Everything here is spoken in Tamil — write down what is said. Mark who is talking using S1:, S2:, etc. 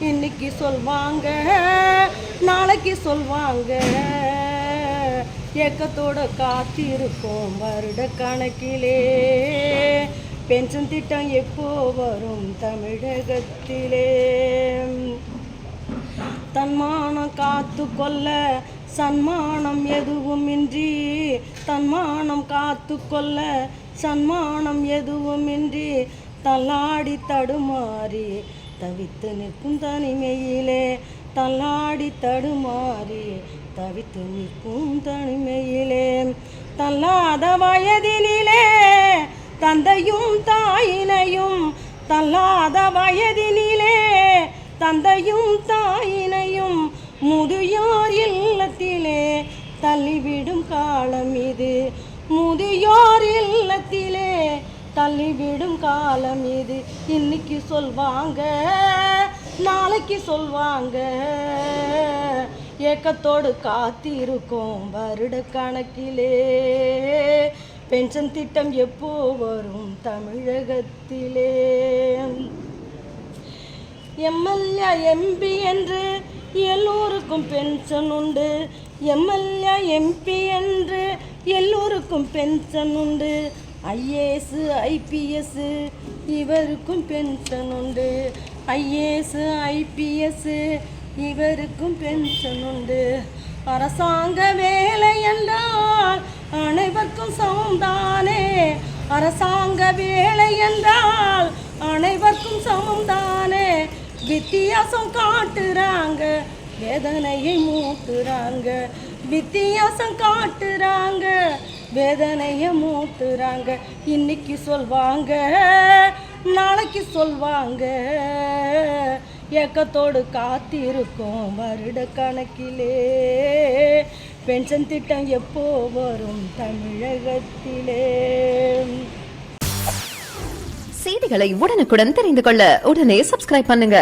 S1: இன்னைக்கு சொல்வாங்க நாளைக்கு சொல்வாங்க. ஏக்கத்தோட காத்திருக்கோம் வருட கணக்கிலே. பென்ஷன் திட்டம் எப்போ வரும் தமிழகத்திலே? தன்மானம் காத்து கொள்ள சன்மானம் எதுவுமின்றி, தன்மானம் காத்து கொள்ள சன்மானம் எதுவுமின்றி, தள்ளாடி தடுமாறி தவித்து நிற்கும் தனிமையிலே. தள்ளாடி தடுமாறி தவித்து நிற்கும் தனிமையிலே. தள்ளாத வயதினிலே தந்தையும் தாயினையும், தள்ளாத வயதினிலே தந்தையும் தாயினையும், முதியோர் இல்லத்திலே தள்ளிவிடும் காலம் இது. முதியோர் இல்லத்திலே தள்ளிவிடும் காலம் இது. இன்னைக்கு சொல்வாங்க நாளைக்கு சொல்வாங்க. ஏக்கத்தோடு காத்திருக்கோம் வருட கணக்கிலே. பென்ஷன் திட்டம் எப்போ வரும் தமிழகத்திலே? எம்எல்ஏ எம்பி என்று எல்லோருக்கும் பென்ஷன் உண்டு. எம்எல்ஏ எம்பி என்று எல்லோருக்கும் பென்ஷன் உண்டு. ஐஏஎஸ் ஐபிஎஸ் இவருக்கும் பென்ஷன் உண்டு. ஐஏஎஸ் ஐபிஎஸ் இவருக்கும் பென்ஷன் உண்டு. அரசாங்க வேலை என்றால் அனைவருக்கும் சமம்தானே. அரசாங்க வேலை என்றால் அனைவருக்கும் சமம்தானே. வித்தியாசம் காட்டுறாங்க, வேதனையை மூட்டுறாங்க. வித்தியாசம் காட்டுறாங்க, வேதனையை மூட்டுறாங்க. இன்னைக்கு சொல்வாங்க நாளைக்கு சொல்வாங்க. ஏக்கத்தோடு காத்திருக்கோம் வருட கணக்கிலே. பென்ஷன் திட்டம் எப்போ வரும் தமிழகத்திலே?
S2: செய்திகளை உடனுக்குடன் தெரிந்து கொள்ள உடனே சப்ஸ்கிரைப் பண்ணுங்க.